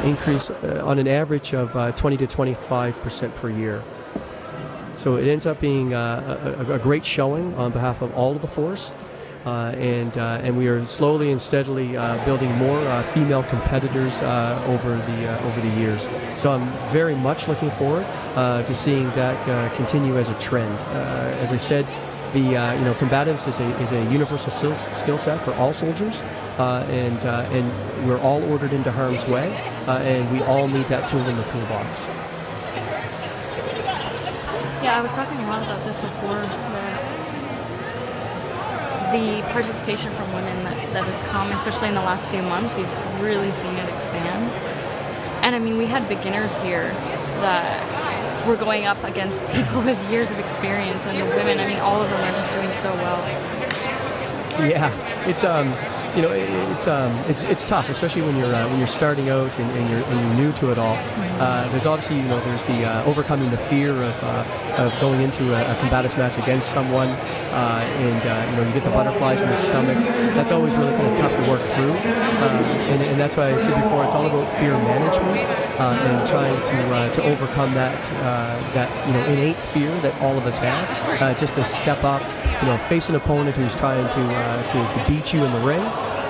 increase on an average of 20 to 25% per year. So it ends up being a great showing on behalf of all of the force. And we are slowly and steadily building more female competitors over the years. So I'm very much looking forward to seeing that continue as a trend. As I said, the combatives is a universal skill set for all soldiers, and we're all ordered into harm's way, and we all need that tool in the toolbox. Yeah, I was talking a lot about this before. The participation from women that has come, especially in the last few months, you've really seen it expand. And I mean, we had beginners here that were going up against people with years of experience, and the women, I mean, all of them are just doing so well. Yeah, it's it's tough, especially when you're starting out and you're new to it all. There's obviously there's the overcoming the fear of going into a combatives match against someone, and you get the butterflies in the stomach. That's always really kind of tough to work through, and that's why I said before, it's all about fear management and trying to overcome that innate fear that all of us have. Just to step up, face an opponent who's trying to beat you in the ring.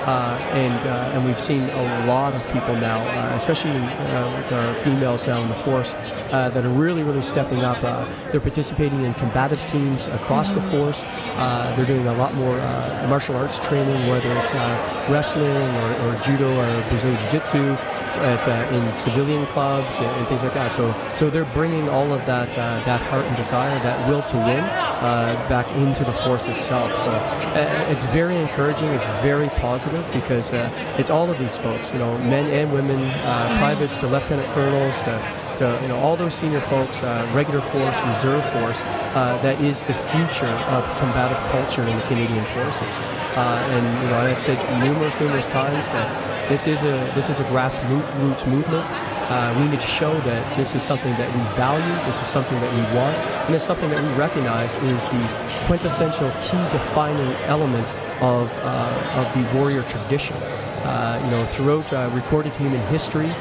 And we've seen a lot of people now, especially with our females now in the force, that are really, really stepping up. They're participating in combatives teams across the force. They're doing a lot more martial arts training, whether it's wrestling or judo or Brazilian Jiu-Jitsu, in civilian clubs and things like that. So they're bringing all of that heart and desire, that will to win, back into the force itself. So it's very encouraging. It's very positive because it's all of these folks, men and women, privates to lieutenant colonels to all those senior folks, regular force, reserve force, that is the future of combative culture in the Canadian Forces. And I've said numerous times that this is a grassroots movement. We need to show that this is something that we value, this is something that we want, and it's something that we recognize is the quintessential key defining element of the warrior tradition. Throughout recorded human history,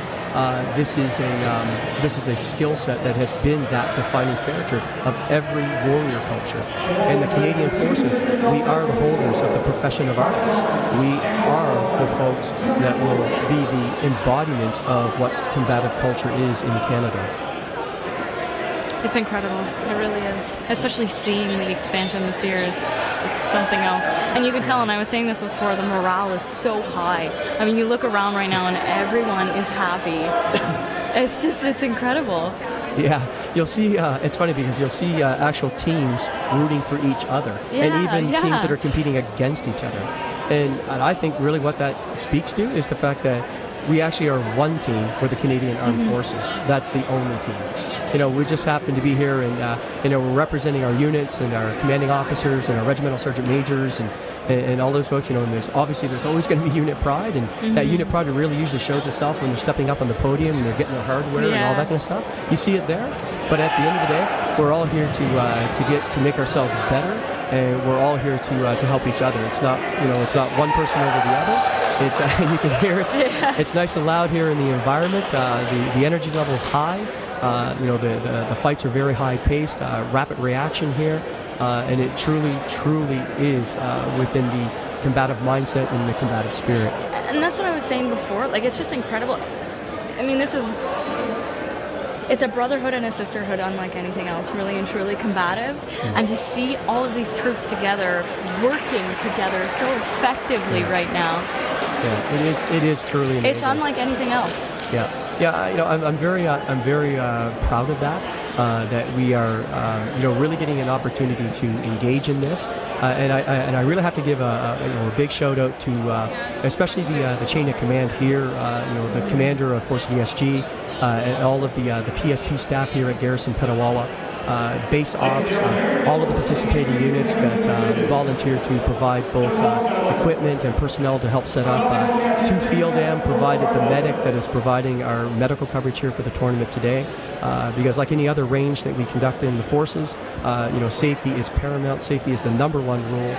this is a skill set that has been that defining character of every warrior culture. And the Canadian Forces, we are the holders of the profession of arms. We are the folks that will be the embodiment of what combative culture is in Canada. It's incredible. It really is. Especially seeing the expansion this year. It's something else. And you can tell, and I was saying this before, the morale is so high. I mean, you look around right now and everyone is happy. It's incredible. Yeah, you'll see, it's funny because you'll see actual teams rooting for each other. And even teams that are competing against each other. And I think really what that speaks to is the fact that we actually are one team with the Canadian Armed Forces. That's the only team. We just happen to be here and, we're representing our units and our commanding officers and our regimental sergeant majors and all those folks, and there's always going to be unit pride, and that unit pride really usually shows itself when they're stepping up on the podium and they're getting their hardware and all that kind of stuff. You see it there, but at the end of the day, we're all here to make ourselves better, and we're all here to help each other. It's not, it's not one person over the other. It's you can hear it. It's nice and loud here in the environment. The energy level is high. The fights are very high paced, rapid reaction here, and it truly is within the combative mindset and the combative spirit. And that's what I was saying before. Like, it's just incredible. I mean, it's a brotherhood and a sisterhood unlike anything else, really and truly combatives. And to see all of these troops together, working together so effectively right now. Yeah, it is truly amazing. It's unlike anything else. Yeah, I'm very proud of that. That we are, really getting an opportunity to engage in this, and I really have to give a big shout out to, especially the chain of command here. The commander of Force VSG, and all of the PSP staff here at Garrison Petawawa. Base ops, all of the participating units that volunteer to provide both equipment and personnel to help set up. To Field Am provided the medic that is providing our medical coverage here for the tournament today. Because like any other range that we conduct in the forces, safety is paramount. Safety is the number one rule.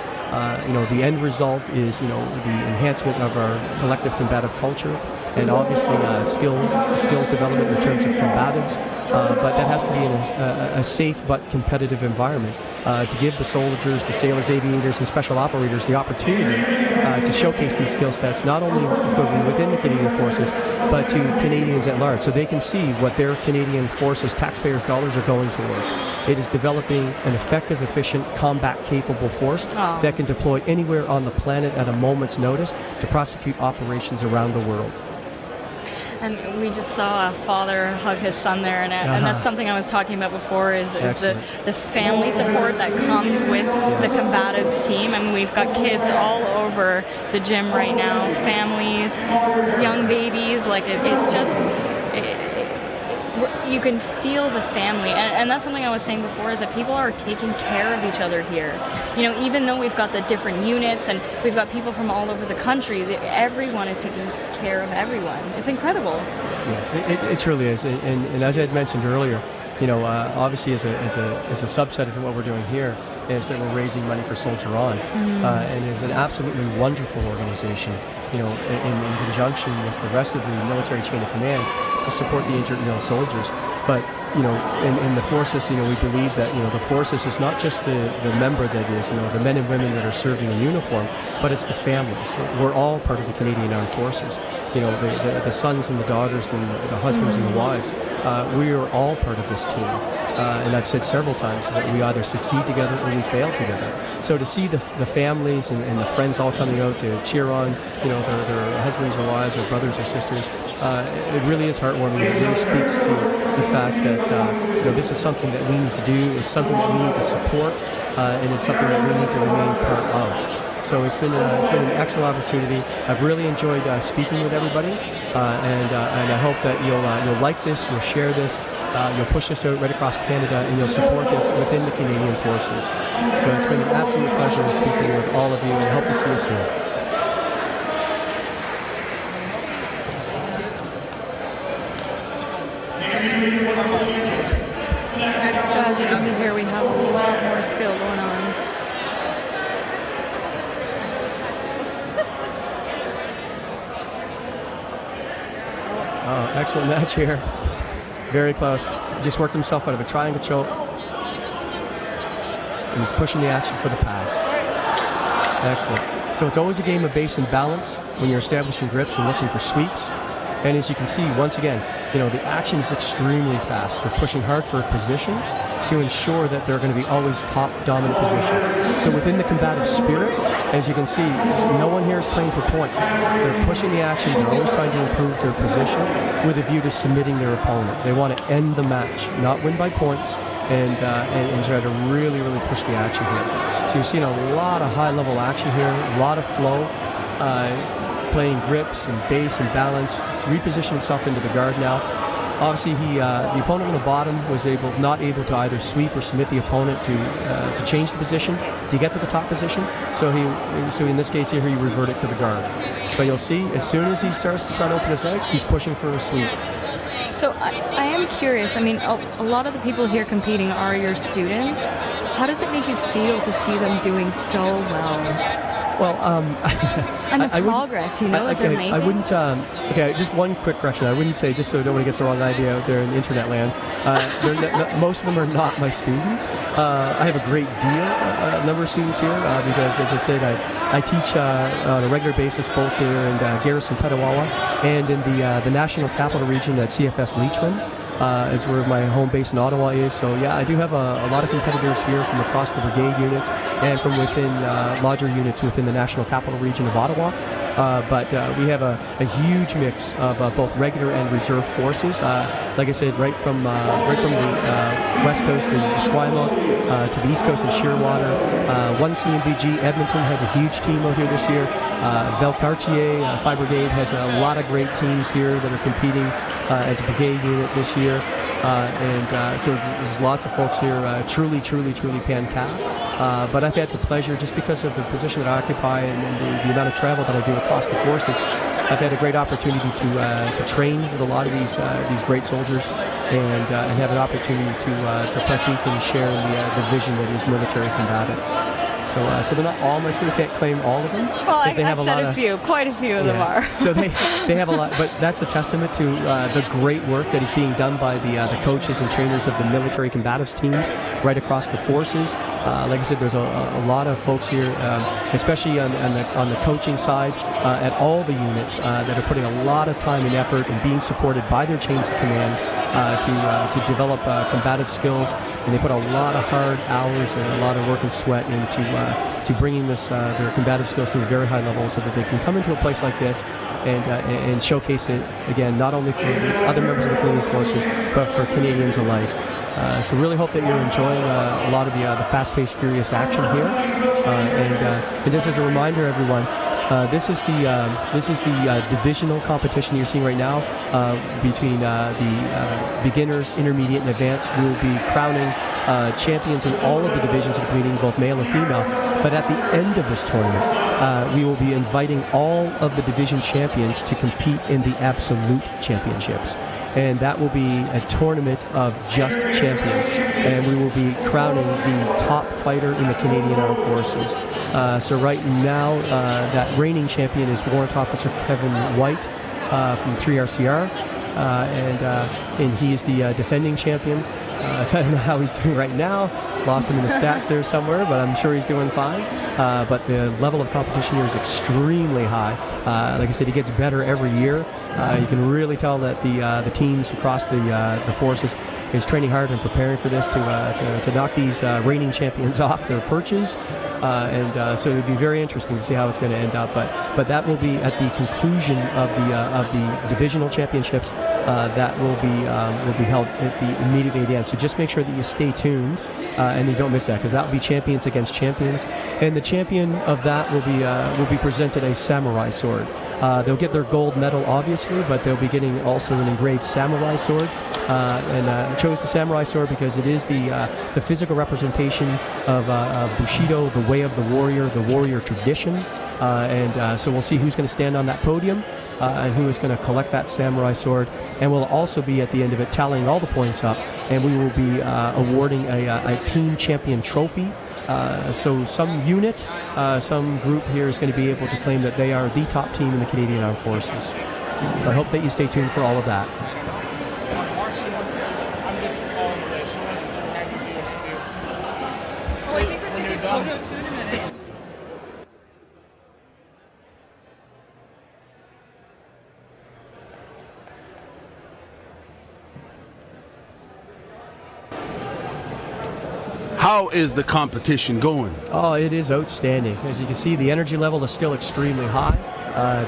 The end result is, the enhancement of our collective combative culture. And obviously skills development in terms of combatives, but that has to be in a safe but competitive environment to give the soldiers, the sailors, aviators, and special operators the opportunity to showcase these skill sets, not only from within the Canadian Forces, but to Canadians at large, so they can see what their Canadian Forces taxpayers' dollars are going towards. It is developing an effective, efficient, combat-capable force that can deploy anywhere on the planet at a moment's notice to prosecute operations around the world. And we just saw a father hug his son there, and that's something I was talking about before, is the family support that comes with the Combatives team. I mean, we've got kids all over the gym right now, families, young babies, like it's just... you can feel the family, and that's something I was saying before, is that people are taking care of each other here. You know, even though we've got the different units and we've got people from all over the country, everyone is taking care of everyone. It's incredible. Yeah, it truly is, and as I had mentioned earlier, you know, obviously as a subset of what we're doing here is that we're raising money for Soldier On, and is an absolutely wonderful organization, you know, in conjunction with the rest of the military chain of command to support the injured soldiers. But you know, in the forces, you know, we believe that, you know, the forces is not just the member that is, you know, the men and women that are serving in uniform, but it's the families. We're all part of the Canadian Armed Forces. You know, the sons and the daughters and the husbands and the wives. We are all part of this team. And I've said several times that we either succeed together or we fail together. So to see the families and the friends all coming out to cheer on, you know, their husbands or wives or brothers or sisters, it really is heartwarming. It really speaks to the fact that you know, this is something that we need to do. It's something that we need to support, and it's something that we need to remain part of. So it's been an excellent opportunity. I've really enjoyed speaking with everybody, and I hope that you'll like this, you'll share this. You'll push this out right across Canada, and you'll support this within the Canadian Forces. So it's been an absolute pleasure speaking with all of you, and I hope to see you soon. So as you can see here, we have a lot more skill going on. Oh, excellent match here. Very close. Just worked himself out of a triangle choke. And he's pushing the action for the pass. Excellent. So it's always a game of base and balance when you're establishing grips and looking for sweeps. And as you can see, once again, you know, the action is extremely fast. They're pushing hard for a position to ensure that they're going to be always top dominant position. So within the combative spirit, as you can see, no one here is playing for points. They're pushing the action. They're always trying to improve their position with a view to submitting their opponent. They want to end the match, not win by points, and try to really, really push the action here. So you're seeing a lot of high-level action here, a lot of flow, playing grips and base and balance. He's repositioned himself into the guard now. Obviously, the opponent on the bottom was not able to either sweep or submit the opponent to change the position to get to the top position. So in this case here, he reverted to the guard. But you'll see, as soon as he starts to try to open his legs, he's pushing for a sweep. So I am curious. I mean, a lot of the people here competing are your students. How does it make you feel to see them doing so well? Well, and the progress, you know, that they're making. I wouldn't. Okay, just one quick correction. I wouldn't say, just so nobody gets the wrong idea out there in internet land. Most of them are not my students. I have a great number of students here because, as I said, I teach on a regular basis both here in Garrison, Petawawa, and in the National Capital Region at CFS Leitrim. Is where my home base in Ottawa is. So yeah, I do have a lot of competitors here from across the brigade units and from within larger units within the National Capital Region of Ottawa. But we have a huge mix of both regular and reserve forces. Like I said, right from the west coast in Esquimalt to the east coast in Shearwater. One CMBG Edmonton has a huge team out here this year. Valcartier Fire Brigade has a lot of great teams here that are competing as a brigade unit this year. So there's lots of folks here truly pan-CAF. But I've had the pleasure, just because of the position that I occupy and the amount of travel that I do across the forces, I've had a great opportunity to train with a lot of these great soldiers and have an opportunity to partake and share in the vision that is military combatives. So they're not all my students. I can't claim all of them. Well, I've said quite a few of them are. So they have a lot, but that's a testament to the great work that is being done by the coaches and trainers of the military combatives teams right across the forces, Like I said, there's a lot of folks here, especially on the coaching side, at all the units that are putting a lot of time and effort and being supported by their chains of command to develop combative skills, and they put a lot of hard hours and a lot of work and sweat into bringing their combative skills to a very high level, so that they can come into a place like this and showcase it again, not only for the other members of the Canadian Forces, but for Canadians alike. So really hope that you're enjoying a lot of the fast-paced, furious action here. And just as a reminder, everyone, this is the divisional competition you're seeing right now between the beginners, intermediate, and advanced. We will be crowning champions in all of the divisions of the community, both male and female. But at the end of this tournament, we will be inviting all of the division champions to compete in the absolute championships. And that will be a tournament of just champions. And we will be crowning the top fighter in the Canadian Armed Forces. So right now, that reigning champion is Warrant Officer Kevin White from 3RCR. And he is the defending champion. So I don't know how he's doing right now. Lost him in the stats there somewhere, but I'm sure he's doing fine. But the level of competition here is extremely high. Like I said, he gets better every year. You can really tell that the teams across the forces is training hard and preparing for this to knock these reigning champions off their perches. And so it would be very interesting to see how it's going to end up. But that will be at the conclusion of the divisional championships that will be held immediately at the end. So just make sure that you stay tuned and you don't miss that, because that will be champions against champions. And the champion of that will be presented a samurai sword. They'll get their gold medal, obviously, but they'll be getting also an engraved samurai sword. And I chose the samurai sword because it is the physical representation of Bushido, the way of the warrior tradition. And so we'll see who's going to stand on that podium and who is going to collect that samurai sword. And we'll also be at the end of it tallying all the points up, and we will be awarding a team champion trophy. So some unit, some group here is going to be able to claim that they are the top team in the Canadian Armed Forces. So I hope that you stay tuned for all of that. How is the competition going? Oh, it is outstanding. As you can see, the energy level is still extremely high.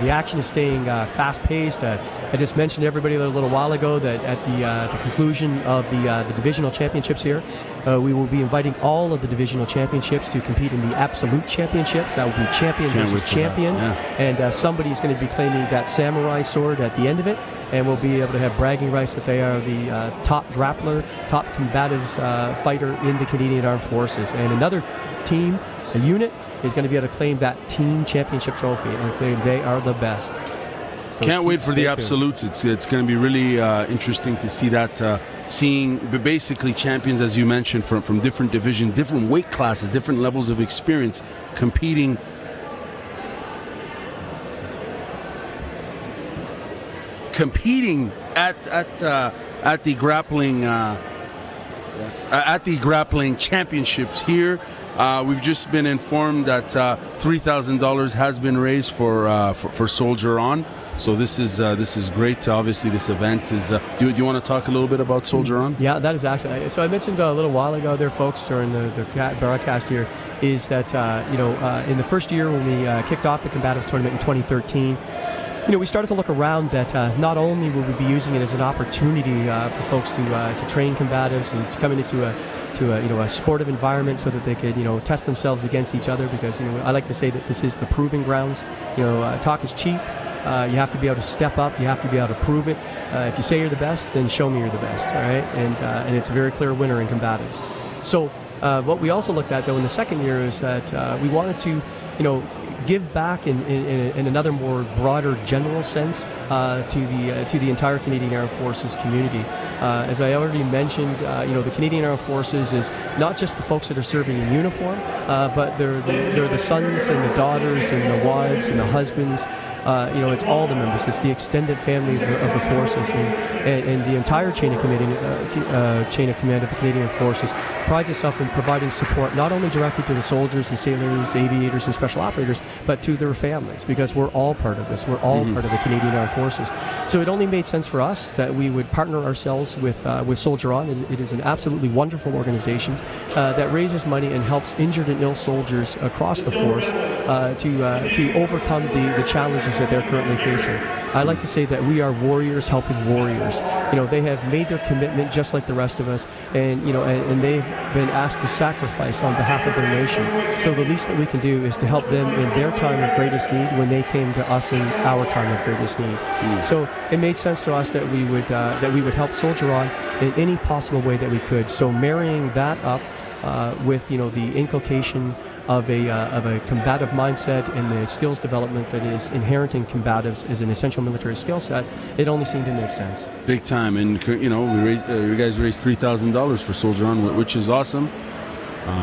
The action is staying fast-paced. I just mentioned to everybody a little while ago that at the conclusion of the divisional championships here, we will be inviting all of the divisional championships to compete in the absolute championships. That will be champion versus champion. Yeah. And somebody's going to be claiming that samurai sword at the end of it, and we'll be able to have bragging rights that they are the top grappler, top combatives fighter in the Canadian Armed Forces. And another team, a unit, is going to be able to claim that team championship trophy and claim they are the best. So can't wait for the absolutes. It's going to be really interesting to see that, seeing basically champions, as you mentioned, from different divisions, different weight classes, different levels of experience, competing at the grappling championships here. We've just been informed that $3,000 has been raised for Soldier On. So this is great. Obviously, this event is. Do you want to talk a little bit about Soldier On? Yeah, that is actually. So I mentioned a little while ago, there, folks, during the broadcast here, is that in the first year when we kicked off the Combatives tournament in 2013. We started to look around that not only will we be using it as an opportunity for folks to train combatives and to come into a sportive environment so that they could test themselves against each other, because I like to say that this is the proving grounds. Talk is cheap. You have to be able to step up. You have to be able to prove it. If you say you're the best, then show me you're the best. All right, and it's a very clear winner in combatives. So what we also looked at though in the second year is that we wanted to give back in another more broader general sense to the entire Canadian Armed Forces community. As I already mentioned, the Canadian Armed Forces is not just the folks that are serving in uniform, but they're the sons and the daughters and the wives and the husbands it's all the members. It's the extended family of the forces, and the entire chain of command of the Canadian Forces prides itself in providing support not only directly to the soldiers and sailors, aviators, and special operators, but to their families, because we're all part of this. We're all part of the Canadian Armed Forces. So it only made sense for us that we would partner ourselves with Soldier On. It is an absolutely wonderful organization that raises money and helps injured and ill soldiers across the force to overcome the challenges that they're currently facing. I like to say that we are warriors helping warriors. They have made their commitment just like the rest of us, and they've been asked to sacrifice on behalf of their nation. So the least that we can do is to help them in their time of greatest need when they came to us in our time of greatest need. So it made sense to us that we would help Soldier On in any possible way that we could. So marrying that up with the inculcation of a combative mindset and the skills development that is inherent in combatives is an essential military skill set, it only seemed to make sense. Big time. And you guys raised $3,000 for Soldier On, which is awesome.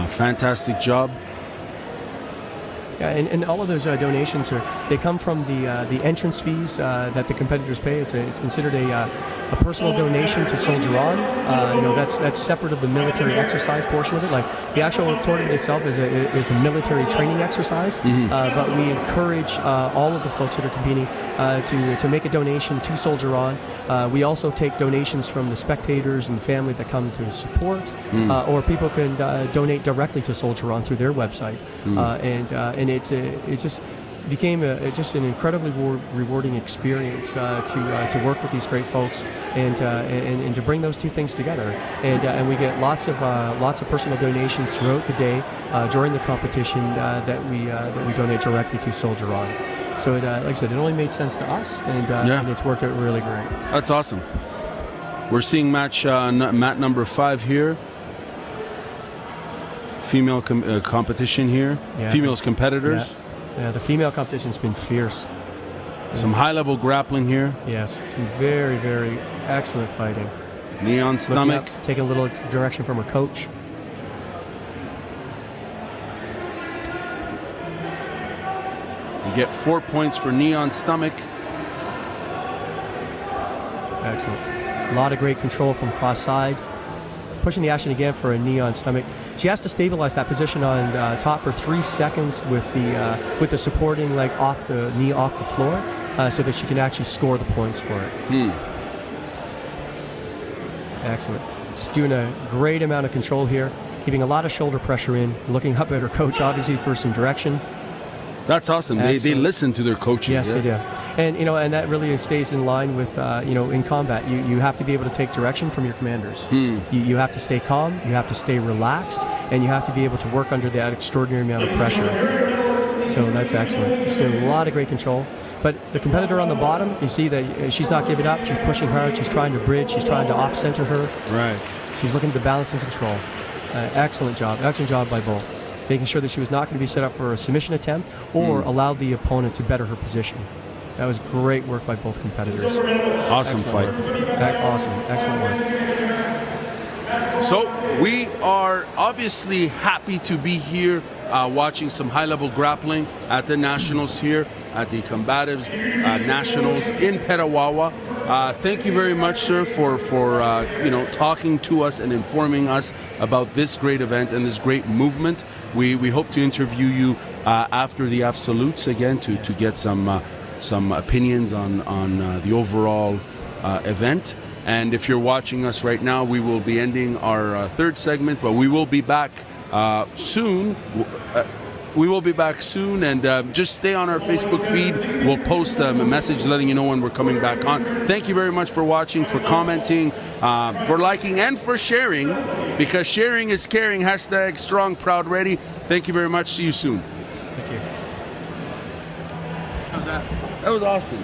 Fantastic job. Yeah, and all of those donations they come from the entrance fees that the competitors pay. It's considered a personal donation to Soldier On. That's separate of the military exercise portion of it. Like the actual tournament itself is a military training exercise, but we encourage all of the folks that are competing to make a donation to Soldier On. We also take donations from the spectators and the family that come to support, or people can donate directly to Soldier On through their website, and it just became just an incredibly rewarding experience to work with these great folks and to bring those two things together. And we get lots of personal donations throughout the day during the competition that we donate directly to Soldier On. So like I said, it only made sense to us, and it's worked out really great. That's awesome. We're seeing match number 5 here. Female competition here. Yeah. Females competitors. Yeah, the female competition's been fierce. Some high-level grappling here. Yes, some very, very excellent fighting. Knee on stomach. Take a little direction from her coach. You get 4 points for knee on stomach. Excellent. A lot of great control from cross side. Pushing the action again for a knee on stomach. She has to stabilize that position on top for 3 seconds with the supporting leg off the knee off the floor, so that she can actually score the points for it. Excellent. She's doing a great amount of control here, keeping a lot of shoulder pressure in, looking up at her coach obviously for some direction. That's awesome. They listen to their coaches. Yes, they do. And and that really stays in line with in combat. You have to be able to take direction from your commanders. You have to stay calm. You have to stay relaxed, and you have to be able to work under that extraordinary amount of pressure. So that's excellent. She's doing a lot of great control. But the competitor on the bottom, you see that she's not giving up. She's pushing hard. She's trying to bridge. She's trying to off-center her. Right. She's looking to balance and control. Excellent job. Excellent job by both. Making sure that she was not going to be set up for a submission attempt or allow the opponent to better her position. That was great work by both competitors. Awesome fight. Awesome. Excellent work. So we are obviously happy to be here watching some high-level grappling at the Nationals here, at the Combatives Nationals in Petawawa. Thank you very much, sir, for talking to us and informing us about this great event and this great movement. We hope to interview you after the absolutes again to get some opinions on the overall event. And if you're watching us right now, we will be ending our third segment, but we will be back soon. We will be back soon, and just stay on our Facebook feed. We'll post a message letting you know when we're coming back on. Thank you very much for watching, for commenting, for liking, and for sharing, because sharing is caring. Hashtag strong, proud, ready. Thank you very much. See you soon. Thank you. How's that? That was awesome.